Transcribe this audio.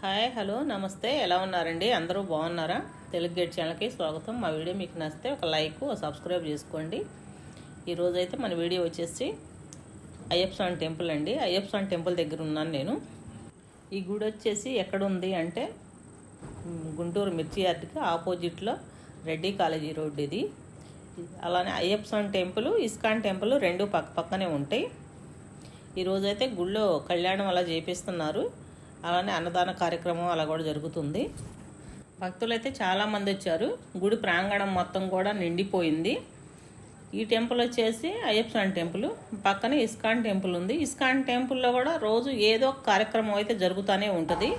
Hi hello నమస్తే, ఎలా ఉన్నారండి? అందరూ బాగున్నారా? తెలుగు గేట్ ఛానల్కి స్వాగతం. మా వీడియో మీకు నచ్చితే ఒక లైక్ సబ్స్క్రైబ్ చేసుకోండి. ఈరోజైతే మన వీడియో వచ్చేసి అయ్యప్ప స్వామి టెంపుల్ అండి. అయ్యప్ప స్వామి టెంపుల్ దగ్గర ఉన్నాను నేను. ఈ గుడి వచ్చేసి ఎక్కడ ఉంది అంటే గుంటూరు మిర్చి యార్డ్కి ఆపోజిట్లో రెడ్డి కాలేజీ రోడ్ ఇది. అలానే అయ్యప్ప స్వామి టెంపుల్, ఇస్కాన్ టెంపుల్ రెండు పక్క పక్కనే ఉంటాయి. ఈరోజైతే గుళ్ళో కళ్యాణం అలా చేపిస్తున్నారు. అలానే అన్నదాన కార్యక్రమం అలా కూడా జరుగుతుంది. భక్తులు అయితే చాలామంది వచ్చారు. గుడి ప్రాంగణం మొత్తం కూడా నిండిపోయింది. ఈ టెంపుల్ వచ్చేసి అయ్యప్ప స్వామి టెంపుల్, పక్కనే ఇస్కాన్ టెంపుల్ ఉంది. ఇస్కాన్ టెంపుల్లో కూడా రోజు ఏదో ఒక కార్యక్రమం అయితే జరుగుతూనే ఉంటుంది.